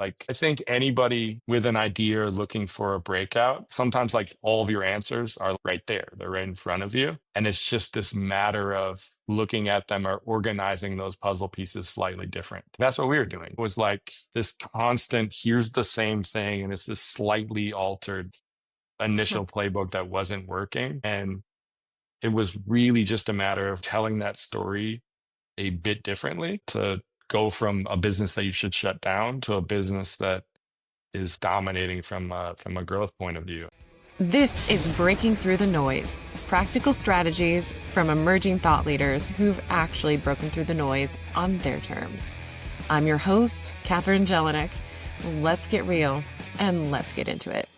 Like, I think anybody with an idea or looking for a breakout, sometimes like all of your answers are right there. They're right in front of you. And it's just this matter of looking at them or organizing those puzzle pieces slightly different. That's what we were doing. It was like this constant, here's the same thing, and it's this slightly altered initial playbook that wasn't working. And it was really just a matter of telling that story a bit differently to go from a business that you should shut down to a business that is dominating from a growth point of view. This is Breaking Through the Noise, practical strategies from emerging thought leaders who've actually broken through the noise on their terms. I'm your host, Catherine Jelinek. Let's get real and let's get into it.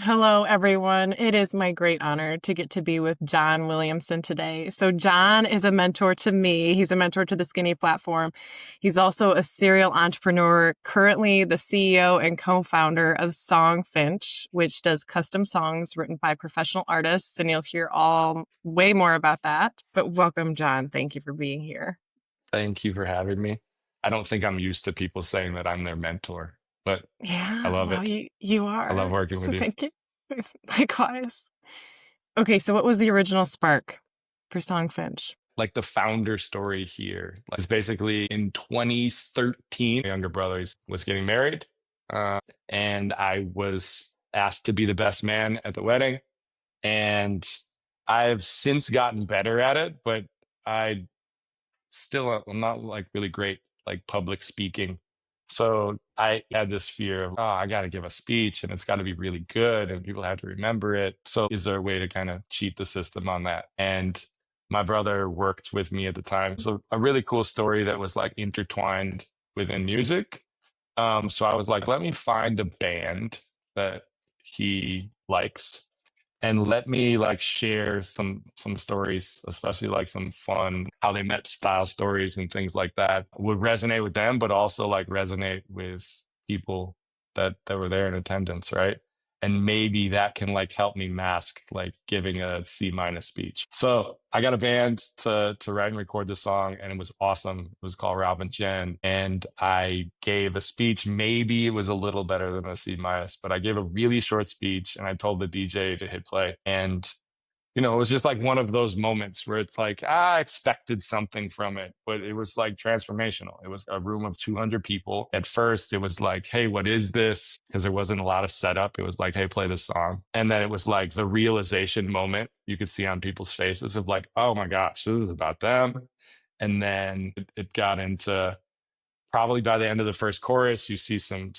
Hello, everyone. It is my great honor to get to be with John Williamson today. So John is a mentor to me. He's a mentor to the Skinny platform. He's also a serial entrepreneur, currently the CEO and co-founder of Songfinch, which does custom songs written by professional artists. And you'll hear way more about that. But welcome, John. Thank you for being here. Thank you for having me. I don't think I'm used to people saying that I'm their mentor, but I Yeah, love well, it. you I love are. working So with you. thank you. Likewise. Okay, so what was the original spark for Songfinch? Like the founder story here is basically in 2013, my younger brother was getting married, and I was asked to be the best man at the wedding. And I've since gotten better at it, but I I'm not like really great like public speaking. So I had this fear of, oh, I got to give a speech and it's got to be really good and people have to remember it. So is there a way to kind of cheat the system on that? And my brother worked with me at the time. So a really cool story that was like intertwined within music. So I was like, let me find a band that he likes and let me like share some stories, especially like some fun how they met style stories and things like that would resonate with them, but also like resonate with people that were there in attendance, right? And maybe that can like help me mask like giving a C- speech. So I got a band to write and record the song, and it was awesome. It was called Robin Jen, and I gave a speech. Maybe it was a little better than a C-, but I gave a really short speech, and I told the DJ to hit play. And it was just like one of those moments where it's like, I expected something from it, but it was like transformational. It was a room of 200 people. At first, it was like, hey, what is this? Because there wasn't a lot of setup. It was like, hey, play this song. And then it was like the realization moment you could see on people's faces of like, oh my gosh, this is about them. And then it got into probably by the end of the first chorus, you see some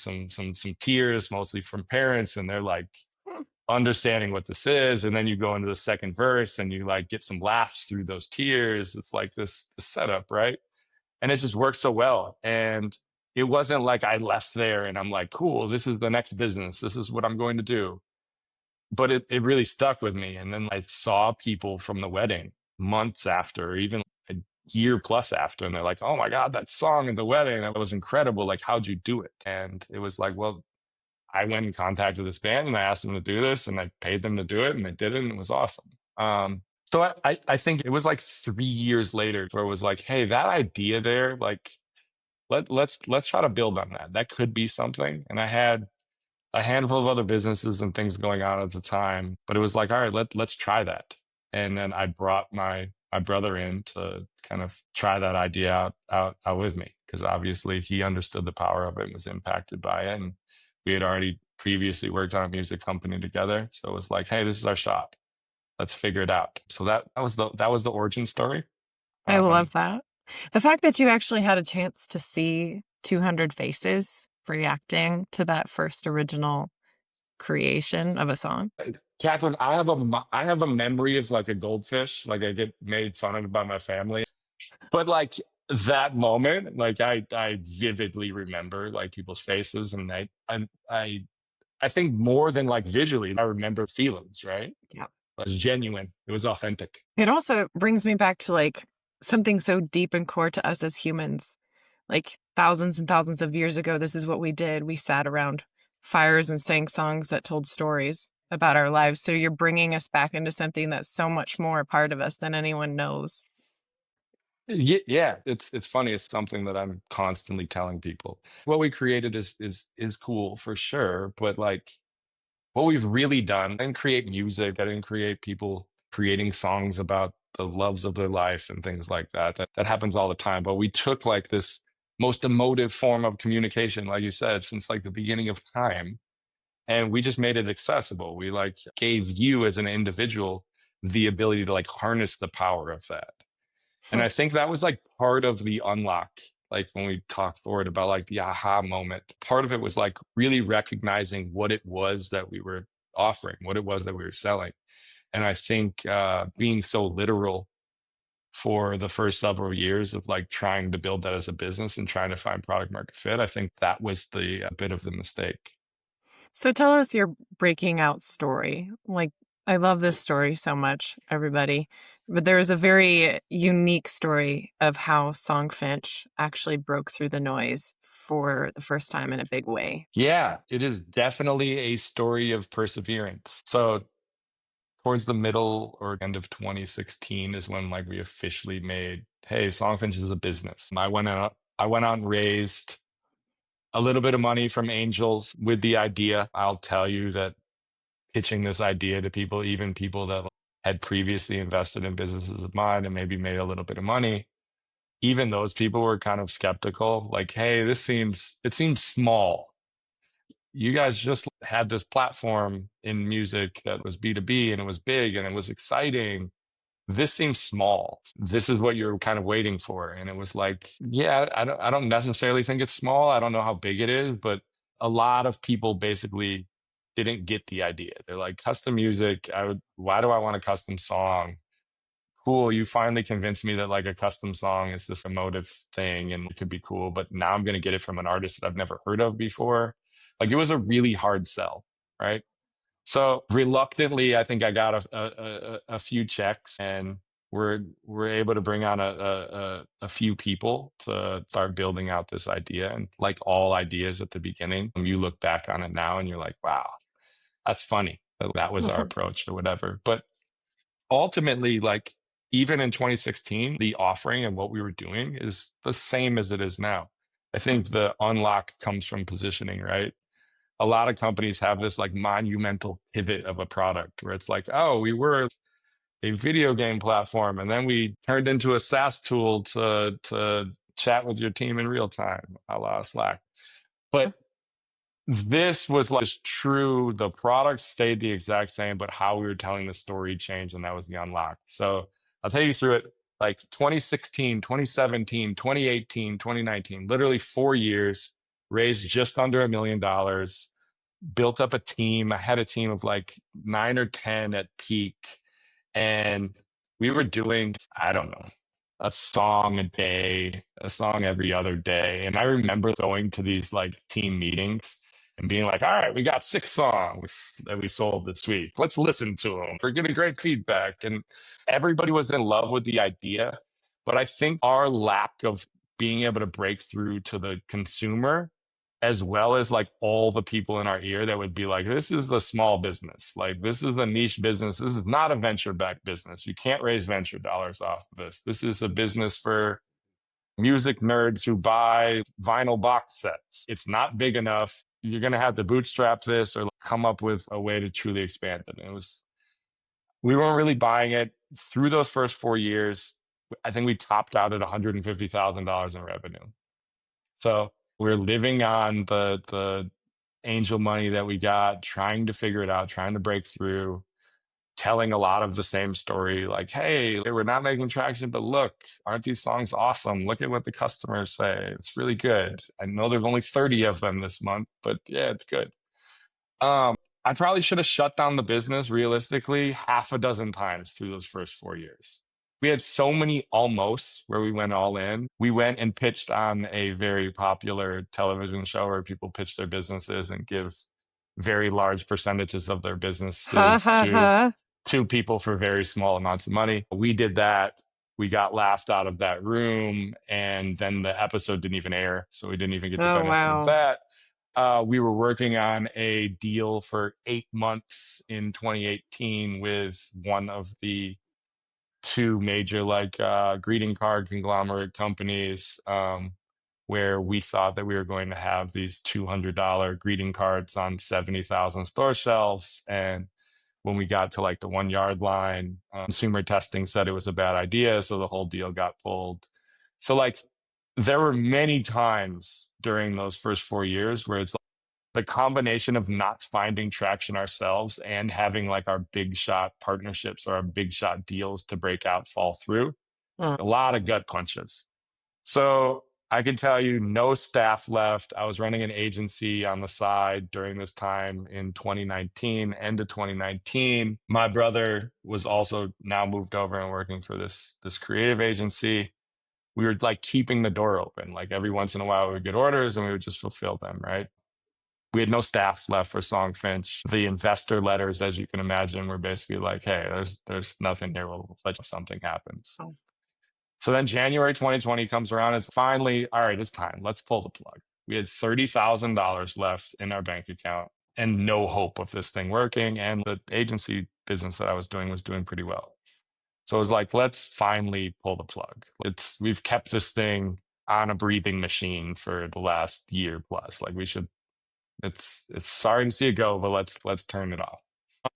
tears, mostly from parents, and they're like, understanding what this is, and then you go into the second verse and you like get some laughs through those tears. It's like this setup, right? And it just worked so well. And it wasn't like I left there and I'm like, cool, this is the next business, this is what I'm going to do. But it really stuck with me. And then I saw people from the wedding months after, or even a year plus after, and they're like, oh my god, that song at the wedding, that was incredible, like how'd you do it? And it was like, well, I went and contacted this band and I asked them to do this and I paid them to do it and they did it and it was awesome. So I think it was like 3 years later where it was like, hey, that idea there, like let's try to build on that. That could be something. And I had a handful of other businesses and things going on at the time, but it was like, all right, let's try that. And then I brought my brother in to kind of try that idea out with me because obviously he understood the power of it and was impacted by it. And we had already previously worked on a music company together, so it was like, hey, this is our shot. Let's figure it out. So that was the origin story. I Um, love that. The fact that you actually had a chance to see 200 faces reacting to that first original creation of a song. Catherine, I have a memory of like a goldfish. Like I get made fun of by my family. But like that moment, like I vividly remember like people's faces, and I think more than like visually, I remember feelings. Right? Yeah. It was genuine. It was authentic. It also brings me back to like something so deep and core to us as humans. Like thousands and thousands of years ago, this is what we did. We sat around fires and sang songs that told stories about our lives. So you're bringing us back into something that's so much more a part of us than anyone knows. Yeah, it's funny. It's something that I'm constantly telling people. What we created is cool for sure, but like what we've really done, I didn't create music. I didn't create people creating songs about the loves of their life and things like that. That happens all the time. But we took like this most emotive form of communication, like you said, since like the beginning of time, and we just made it accessible. We like gave you as an individual the ability to like harness the power of that. And I think that was like part of the unlock. Like when we talked forward about like the aha moment, part of it was like really recognizing what it was that we were offering, what it was that we were selling. And I think being so literal for the first several years of like trying to build that as a business and trying to find product market fit, I think that was the bit of the mistake. So tell us your breaking out story. Like, I love this story so much, everybody. But there is a very unique story of how Songfinch actually broke through the noise for the first time in a big way. Yeah, it is definitely a story of perseverance. So towards the middle or end of 2016 is when like we officially made, hey, Songfinch is a business. I went out and raised a little bit of money from angels with the idea. I'll tell you that pitching this idea to people, even people that had previously invested in businesses of mine and maybe made a little bit of money, even those people were kind of skeptical. Like, hey, it seems small. You guys just had this platform in music that was B2B and it was big and it was exciting. This seems small. This is what you're kind of waiting for. And it was like, yeah, I don't necessarily think it's small. I don't know how big it is, but a lot of people basically didn't get the idea. They're like, custom music, why do I want a custom song? Cool, you finally convinced me that like a custom song is this emotive thing and it could be cool, but now I'm gonna get it from an artist that I've never heard of before. Like it was a really hard sell, right? So reluctantly, I think I got a few checks, and we're able to bring on a few people to start building out this idea. And like all ideas at the beginning, you look back on it now and you're like, wow, that's funny. That was our approach or whatever. But ultimately, like even in 2016, the offering and what we were doing is the same as it is now. I think the unlock comes from positioning, right? A lot of companies have this like monumental pivot of a product where it's like, oh, we were a video game platform and then we turned into a SaaS tool to chat with your team in real time, a la Slack. But this was like just true. The product stayed the exact same, but how we were telling the story changed, and that was the unlock. So I'll take you through it like 2016, 2017, 2018, 2019, literally 4 years, raised just under $1 million, built up a team. I had a team of like 9 or 10 at peak. And we were doing, I don't know, a song a day, a song every other day. And I remember going to these like team meetings and being like, all right, we got 6 songs that we sold this week. Let's listen to them. We're getting great feedback. And everybody was in love with the idea. But I think our lack of being able to break through to the consumer, as well as like all the people in our ear that would be like, this is the small business. Like, this is a niche business. This is not a venture backed business. You can't raise venture dollars off of this. This is a business for music nerds who buy vinyl box sets. It's not big enough. You're going to have to bootstrap this or come up with a way to truly expand it. And we weren't really buying it through those first 4 years. I think we topped out at $150,000 in revenue. So we're living on the angel money that we got, trying to figure it out, trying to break through, telling a lot of the same story. Like, hey, we're not making traction, but look, aren't these songs awesome? Look at what the customers say. It's really good. I know there's only 30 of them this month, but yeah, it's good. I probably should have shut down the business realistically half a dozen times through those first 4 years. We had so many almosts where we went all in. We went and pitched on a very popular television show where people pitch their businesses and give very large percentages of their Ha businesses ha ha. to people for very small amounts of money. We did that. We got laughed out of that room, and then the episode didn't even air. So we didn't even get the Oh, benefit of wow. that. We were working on a deal for 8 months in 2018 with one of the two major like greeting card conglomerate companies, where we thought that we were going to have these $200 greeting cards on 70,000 store shelves. And when we got to like the 1 yard line, consumer testing said it was a bad idea. So the whole deal got pulled. So like there were many times during those first 4 years where it's like the combination of not finding traction ourselves and having like our big shot partnerships or our big shot deals to break out fall through. A lot of gut punches. So I can tell you no staff left. I was running an agency on the side during this time in 2019, end of 2019. My brother was also now moved over and working for this creative agency. We were like keeping the door open. Like every once in a while we would get orders and we would just fulfill them, right? We had no staff left for Songfinch. The investor letters, as you can imagine, were basically like, hey, there's nothing here. We'll let something happens. Oh. So then January 2020 comes around. It's finally, all right, it's time. Let's pull the plug. We had $30,000 left in our bank account and no hope of this thing working. And the agency business that I was doing pretty well. So it was like, let's finally pull the plug. We've kept this thing on a breathing machine for the last year plus. Like it's sorry to see it go, but let's turn it off.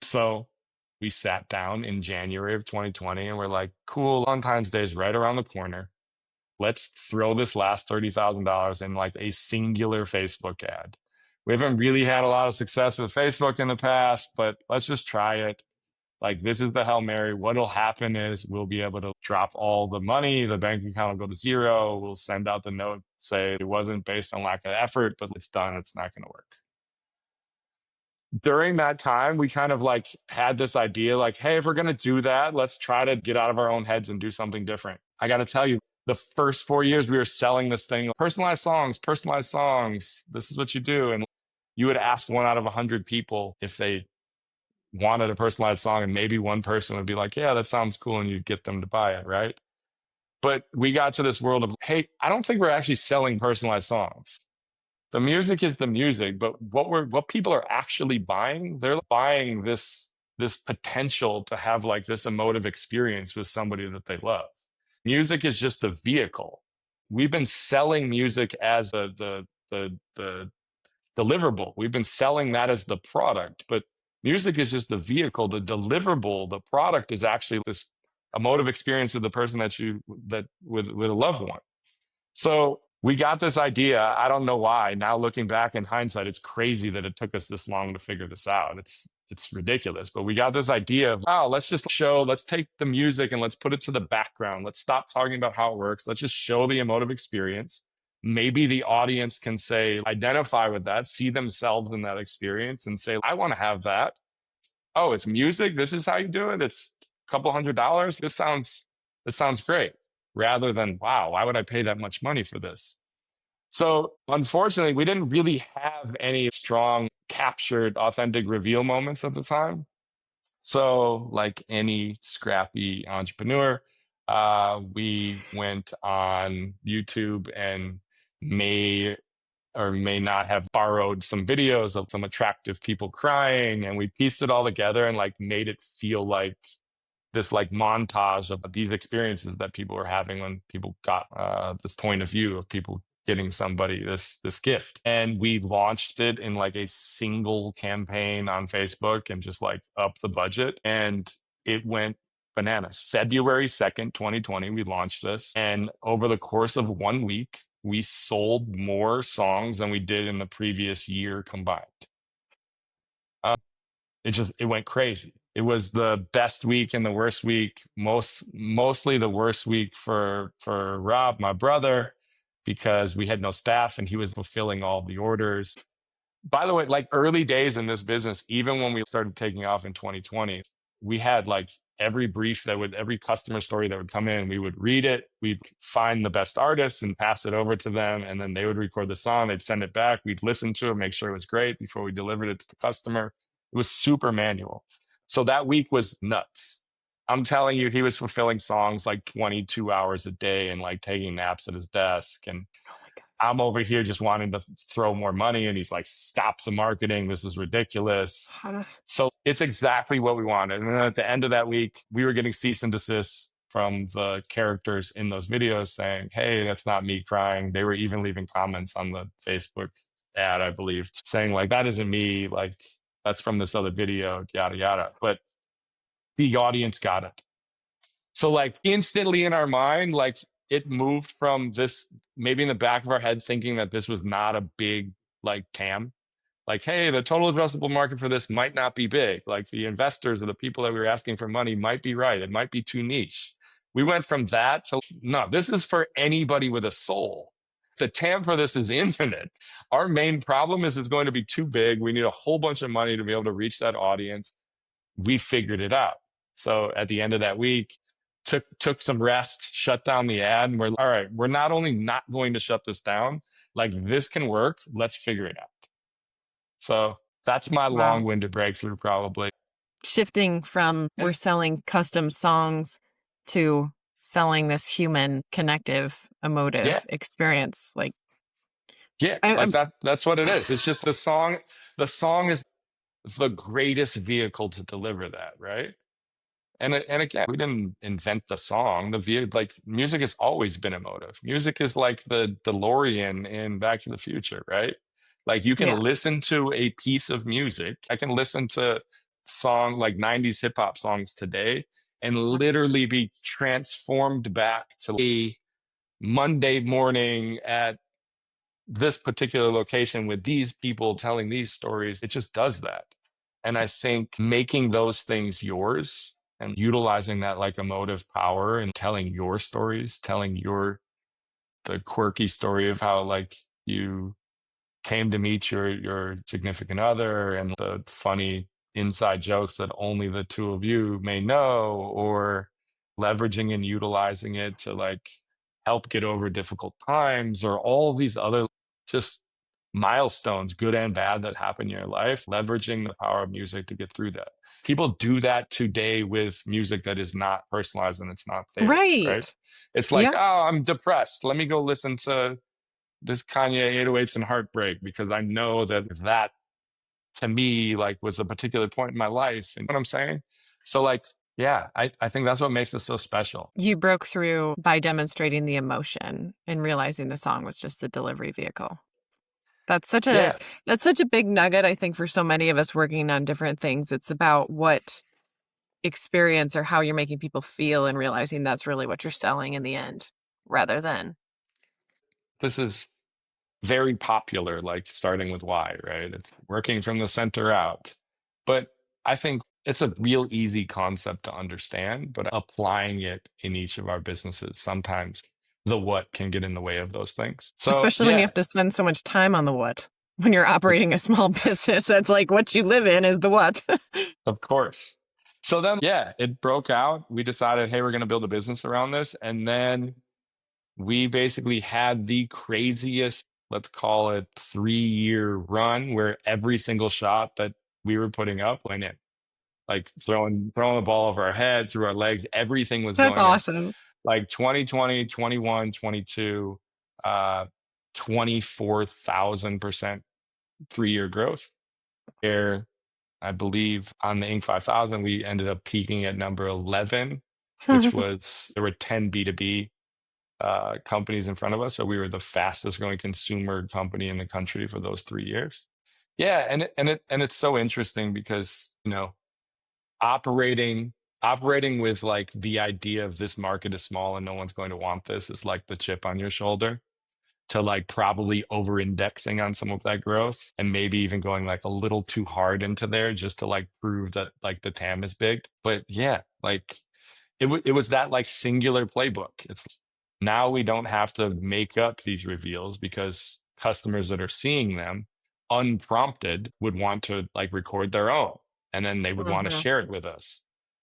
So we sat down in January of 2020 and we're like, cool, Valentine's Day is right around the corner. Let's throw this last $30,000 in like a singular Facebook ad. We haven't really had a lot of success with Facebook in the past, but let's just try it. Like, this is the Hail Mary. What'll happen is we'll be able to drop all the money. The bank account will go to zero. We'll send out the note, say it wasn't based on lack of effort, but it's done. It's not going to work. During that time, we kind of like had this idea like, hey, if we're going to do that, let's try to get out of our own heads and do something different. I got to tell you, the first 4 years we were selling this thing, personalized songs. This is what you do. And you would ask 1 out of 100 people if they wanted a personalized song, and maybe one person would be like, yeah, that sounds cool. And you'd get them to buy it. Right. But we got to this world of, hey, I don't think we're actually selling personalized songs. The music is the music, but what people are actually buying, they're buying this potential to have like this emotive experience with somebody that they love. Music is just a vehicle. We've been selling music as the deliverable. We've been selling that as the product, but music is just the vehicle. The deliverable, the product is actually this emotive experience with the person with a loved one. So we got this idea. I don't know why. Now looking back in hindsight, it's crazy that it took us this long to figure this out. It's ridiculous. But we got this idea of, oh, let's take the music and let's put it to the background. Let's stop talking about how it works. Let's just show the emotive experience. Maybe the audience can identify with that, see themselves in that experience and say, I want to have that. Oh, it's music. This is how you do it. It's a couple $100. This sounds great. Rather than, wow, why would I pay that much money for this? So unfortunately, we didn't really have any strong captured authentic reveal moments at the time. So like any scrappy entrepreneur, we went on YouTube and may or may not have borrowed some videos of some attractive people crying, and we pieced it all together and like made it feel like this like montage of these experiences that people were having when people got this point of view of people getting somebody this gift. And we launched it in like a single campaign on Facebook and just like up the budget, and it went bananas. February 2nd, 2020, we launched this, and over the course of 1 week, we sold more songs than we did in the previous year combined. It went crazy. It was the best week and the worst week, mostly the worst week for Rob, my brother, because we had no staff and he was fulfilling all the orders. By the way, like early days in this business, even when we started taking off in 2020, we had like every customer story that would come in, we would read it, we'd find the best artists and pass it over to them. And then they would record the song, they'd send it back, we'd listen to it, make sure it was great before we delivered it to the customer. It was super manual. So that week was nuts. I'm telling you, he was fulfilling songs like 22 hours a day and like taking naps at his desk. And I'm over here just wanting to throw more money. And he's like, stop the marketing. This is ridiculous. So it's exactly what we wanted. And then at the end of that week, we were getting cease and desist from the characters in those videos saying, hey, that's not me crying. They were even leaving comments on the Facebook ad, I believe, saying like, that isn't me. Like, that's from this other video, yada, yada. But the audience got it. So like instantly in our mind, like it moved from this, maybe in the back of our head thinking that this was not a big like TAM. Like, hey, the total addressable market for this might not be big. Like the investors or the people that we were asking for money might be right. It might be too niche. We went from that to no, this is for anybody with a soul. The TAM for this is infinite. Our main problem is it's going to be too big. We need a whole bunch of money to be able to reach that audience. We figured it out. So at the end of that week, took some rest, shut down the ad, and we're all right. We're not only not going to shut this down, like this can work. Let's figure it out. So that's my Wow. long-winded breakthrough, probably. Shifting from we're selling custom songs to selling this human, connective, emotive experience. Like, that's what it is. It's just the song. The song is the greatest vehicle to deliver that, right? And again, we didn't invent the song. Like music has always been emotive. Music is like the DeLorean in Back to the Future, right? Like you can listen to a piece of music. I can listen to song like 90s hip hop songs today and literally be transformed back to a Monday morning at this particular location with these people telling these stories. It just does that. And I think making those things yours and utilizing that like emotive power and telling your stories, telling the quirky story of how like you came to meet your significant other and the funny inside jokes that only the two of you may know, or leveraging and utilizing it to like help get over difficult times, or all these other just milestones, good and bad, that happen in your life, leveraging the power of music to get through that. People do that today with music that is not personalized and it's not theirs, right? It's like, oh, I'm depressed. Let me go listen to this Kanye 808s and Heartbreak because I know that to me like was a particular point in my life. You know what I'm saying? So like, yeah, I think that's what makes it so special. You broke through by demonstrating the emotion and realizing the song was just a delivery vehicle. That's such a big nugget, I think, for so many of us working on different things. It's about what experience or how you're making people feel and realizing that's really what you're selling in the end, rather than. This is very popular, like starting with why, right? It's working from the center out. But I think it's a real easy concept to understand, but applying it in each of our businesses, sometimes the what can get in the way of those things. So, especially when you have to spend so much time on the what. When you're operating a small business, that's like what you live in is the what. Of course. So then, it broke out. We decided, hey, we're going to build a business around this. And then we basically had the craziest, let's call it 3-year run where every single shot that we were putting up went in. Like throwing the ball over our head, through our legs, everything was That's going awesome. in. Like 2020, 21, 22, 24,000% 3-year growth. Where I believe on the Inc. 5000, we ended up peaking at number 11, which was, there were 10 B2B companies in front of us. So we were the fastest growing consumer company in the country for those 3 years. Yeah. And it's so interesting because, you know, operating with like the idea of this market is small and no one's going to want this is like the chip on your shoulder, to like probably over indexing on some of that growth and maybe even going like a little too hard into there just to like prove that like the TAM is big. But yeah, like it was that like singular playbook. It's now we don't have to make up these reveals because customers that are seeing them unprompted would want to like record their own, and then they would want to share it with us.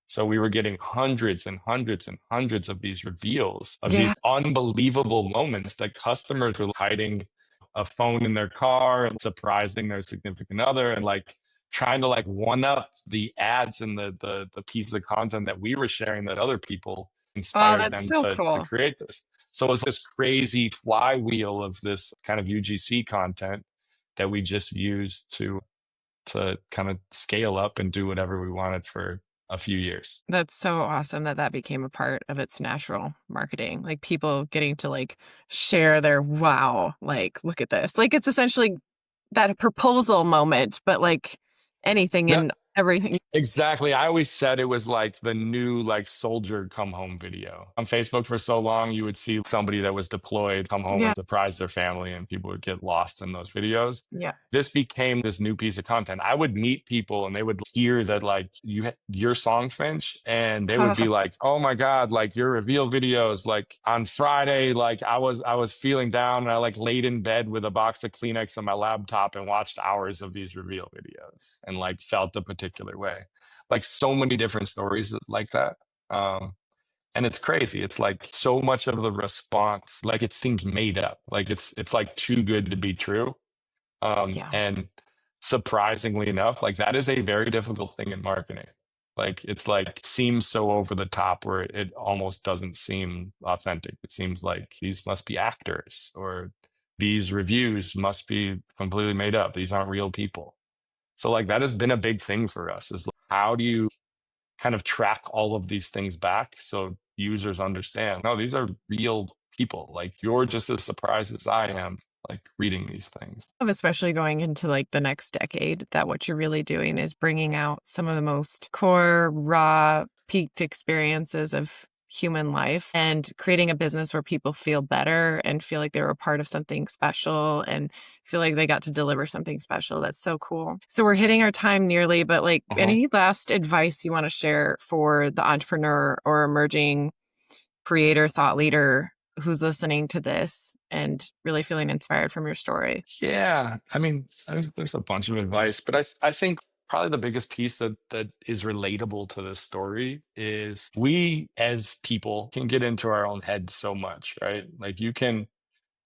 So we were getting hundreds and hundreds and hundreds of these reveals of these unbelievable moments that customers were hiding a phone in their car and surprising their significant other and like trying to like one up the ads and the pieces of content that we were sharing that other people inspired them to create this. So it was this crazy flywheel of this kind of UGC content that we just used to kind of scale up and do whatever we wanted for a few years. That's so awesome that that became a part of its natural marketing. Like people getting to like share their wow, like look at this. Like it's essentially that proposal moment, but like anything No, and everything. exactly. I always said it was like the new like soldier come home video. On Facebook for so long, you would see somebody that was deployed come home Yeah. and surprise their family, and people would get lost in those videos. Yeah. This became this new piece of content. I would meet people and they would hear that like your song, Finch, and they would be like, "Oh my God, like your reveal videos, like on Friday, like I was feeling down and I like laid in bed with a box of Kleenex on my laptop and watched hours of these reveal videos and like felt a particular way." Like so many different stories like that. Um, and it's crazy. It's like so much of the response, like it seems made up. Like it's like too good to be true. Yeah. And surprisingly enough, like that is a very difficult thing in marketing. Like it's like seems so over the top where it almost doesn't seem authentic. It seems like these must be actors or these reviews must be completely made up. These aren't real people. So like that has been a big thing for us is like, how do you kind of track all of these things back so users understand, no, these are real people. Like you're just as surprised as I am, like reading these things. Especially going into like the next decade, that what you're really doing is bringing out some of the most core, raw, peaked experiences of human life and creating a business where people feel better and feel like they were a part of something special and feel like they got to deliver something special. That's so cool. So we're hitting our time nearly, but like Uh-huh. any last advice you want to share for the entrepreneur or emerging creator, thought leader who's listening to this and really feeling inspired from your story? Yeah, I mean, there's a bunch of advice, but I think probably the biggest piece that is relatable to this story is we as people can get into our own heads so much, right? Like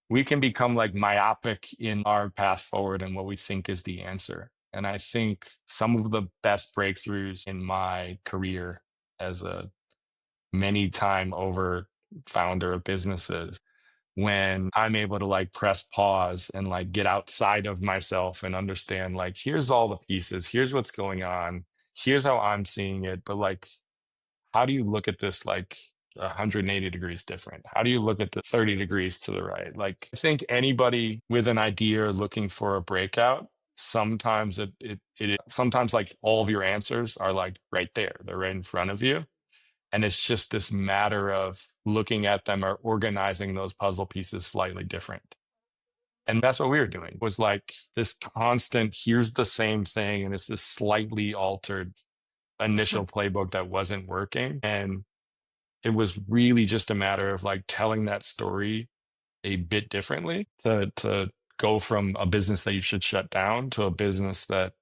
we can become like myopic in our path forward and what we think is the answer. And I think some of the best breakthroughs in my career as a many time over founder of businesses, when I'm able to like press pause and like get outside of myself and understand like here's all the pieces, here's what's going on, here's how I'm seeing it, but like how do you look at this like 180 degrees different? How do you look at the 30 degrees to the right? Like I think anybody with an idea or looking for a breakout, sometimes sometimes like all of your answers are like right there. They're right in front of you. And it's just this matter of looking at them or organizing those puzzle pieces slightly different. And that's what we were doing was like this constant, here's the same thing. And it's this slightly altered initial playbook that wasn't working. And it was really just a matter of like telling that story a bit differently to go from a business that you should shut down to a business that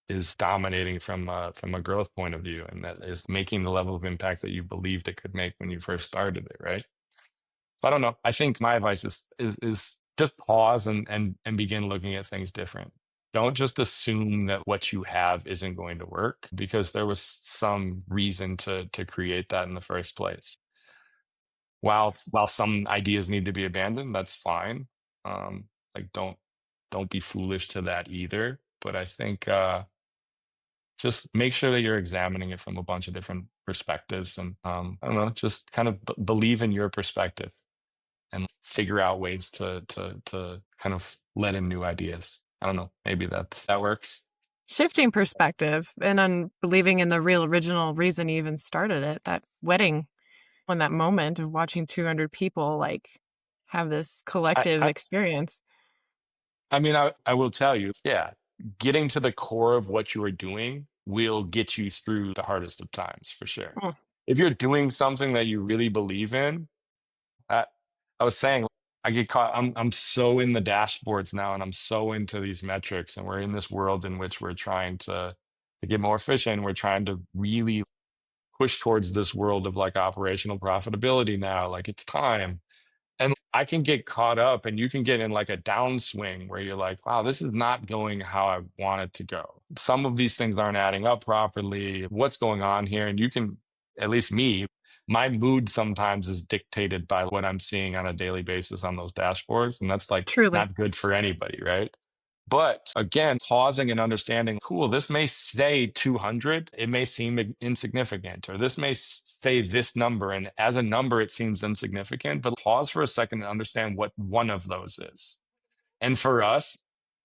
is dominating from a growth point of view and that is making the level of impact that you believed it could make when you first started it, right? So I don't know. I think my advice is just pause and begin looking at things different. Don't just assume that what you have isn't going to work because there was some reason to create that in the first place. While some ideas need to be abandoned, that's fine. Like don't be foolish to that either. But I think just make sure that you're examining it from a bunch of different perspectives and I don't know, just kind of believe in your perspective and figure out ways to kind of let in new ideas. I don't know, maybe that works. Shifting perspective and on believing in the real original reason you even started it, that wedding, when that moment of watching 200 people like have this I collective I, experience. I mean I will tell you, yeah, getting to the core of what you are doing will get you through the hardest of times for sure. Mm, If you're doing something that you really believe in, I, I was saying I get caught. I'm so in the dashboards now, and I'm so into these metrics, and we're in this world in which we're trying to get more efficient. We're trying to really push towards this world of like operational profitability now. Like it's time. And I can get caught up and you can get in like a downswing where you're like, wow, this is not going how I want it to go. Some of these things aren't adding up properly. What's going on here? And you can, at least me, my mood sometimes is dictated by what I'm seeing on a daily basis on those dashboards. And that's like truly. not good for anybody, right? But again, pausing and understanding, cool, this may say 200, it may seem insignificant, or this may say this number. And as a number, it seems insignificant, but pause for a second and understand what one of those is. And for us,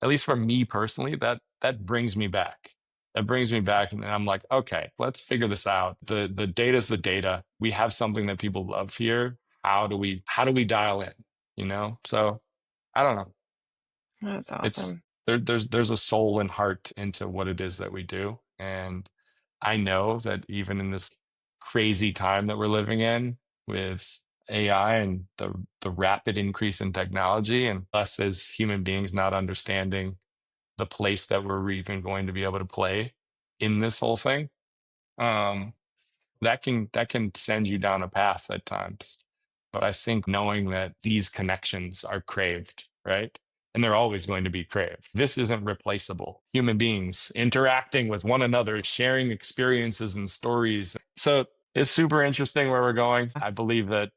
at least for me personally, that brings me back. That brings me back, and I'm like, okay, let's figure this out. The data is the data. We have something that people love here. How do we dial in? You know? So I don't know. That's It's awesome. there's a soul and heart into what it is that we do. And I know that even in this crazy time that we're living in with AI and the rapid increase in technology, and us as human beings not understanding the place that we're even going to be able to play in this whole thing, um, that can send you down a path at times. But I think knowing that these connections are craved, right? And they're always going to be craved. This isn't replaceable. Human beings interacting with one another, sharing experiences and stories. So it's super interesting where we're going. I believe that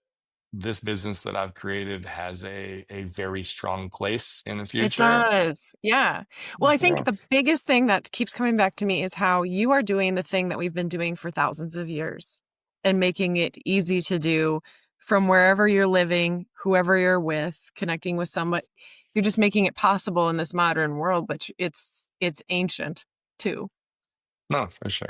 this business that I've created has a very strong place in the It future. does. Yeah. Well, I think Yeah. the biggest thing that keeps coming back to me is how you are doing the thing that we've been doing for thousands of years and making it easy to do from wherever you're living, whoever you're with, connecting with somebody. You're just making it possible in this modern world, but it's ancient too. No, for sure.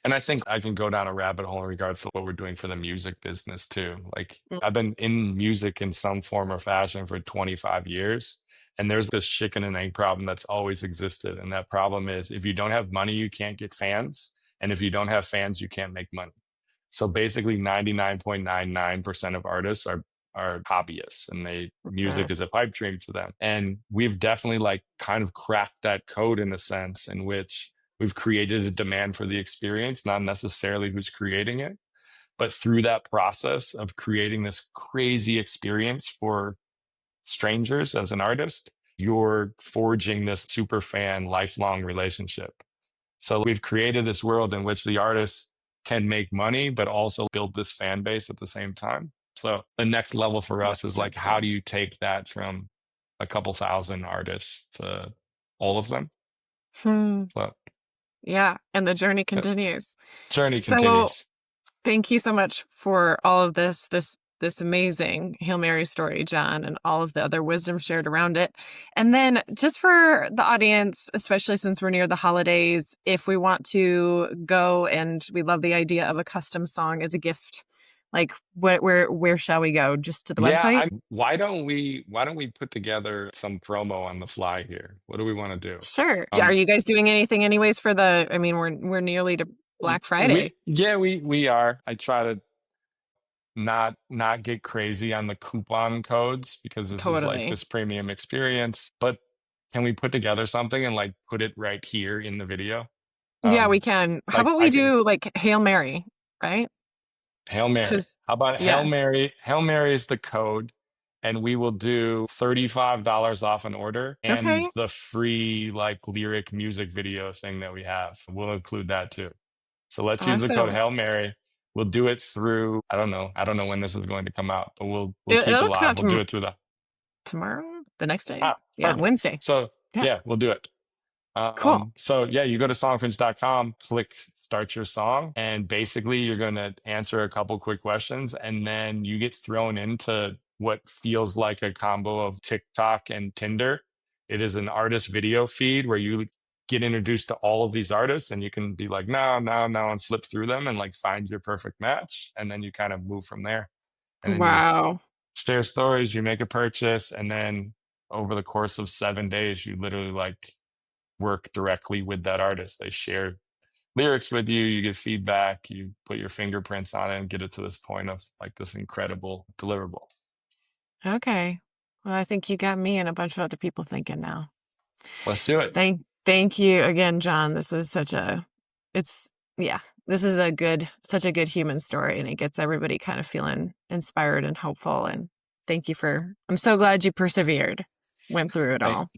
And I think I can go down a rabbit hole in regards to what we're doing for the music business too. Like Mm. I've been in music in some form or fashion for 25 years. And there's this chicken and egg problem that's always existed. And that problem is if you don't have money, you can't get fans. And if you don't have fans, you can't make money. So basically 99.99% of artists are hobbyists and music Okay. is a pipe dream to them. And we've definitely like kind of cracked that code in a sense in which we've created a demand for the experience, not necessarily who's creating it, but through that process of creating this crazy experience for strangers as an artist, you're forging this super fan lifelong relationship. So we've created this world in which the artists can make money, but also build this fan base at the same time. So the next level for us That's is so like, how cool. do you take that from a couple thousand artists to all of them? Hmm. So Yeah. And the journey the continues. journey So continues. thank you so much for all of this amazing Hail Mary story, John, and all of the other wisdom shared around it. And then just for the audience, especially since we're near the holidays, if we want to go and we love the idea of a custom song as a gift, like where shall we go? Just to the Yeah, website? why don't we put together some promo on the fly here? What do we want to do? Sure. Are Um, you guys doing anything anyways for I mean, we're nearly to Black Friday. we are. I try to not get crazy on the coupon codes because this is like Totally. this premium experience. But can we put together something and like put it right here in the video? Yeah, we Um, can. How like about we I can do like Hail Mary, right? Hail Mary. Because How about Hail yeah. Mary? Hail Mary is the code, and we will do $35 off an order and Okay. the free like lyric music video thing that we have. We'll include that too. So let's use the code Awesome. Hail Mary. We'll do it through, I don't know. I don't know when this is going to come out, but we'll keep it It'll come live. out We'll do it through the tomorrow, the next day. ah, Yeah, perfect. Wednesday. So Yeah. yeah, we'll do it. Cool. So yeah, you go to songfringe.com, click start your song, and basically you're going to answer a couple quick questions, and then you get thrown into what feels like a combo of TikTok and Tinder. It is an artist video feed where you get introduced to all of these artists, and you can be like, no, no, no, and flip through them and like find your perfect match, and then you kind of move from there. And then you Wow. share stories, you make a purchase, and then over the course of 7 days, you literally like work directly with that artist. They share lyrics with you, you get feedback, you put your fingerprints on it and get it to this point of like this incredible deliverable. Okay. Well, I think you got me and a bunch of other people thinking now. Let's do it. Thank you again, John. This was this is such a good human story, and it gets everybody kind of feeling inspired and hopeful. And I'm so glad you persevered, went through it Thank, all.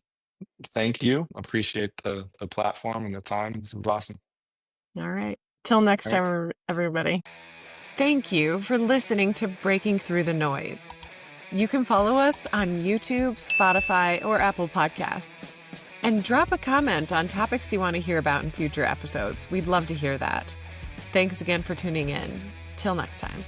thank you. Appreciate the platform and the time. This is awesome. All right. Till next All right. time, everybody. Thank you for listening to Breaking Through the Noise. You can follow us on YouTube, Spotify, or Apple Podcasts. And drop a comment on topics you want to hear about in future episodes. We'd love to hear that. Thanks again for tuning in. Till next time.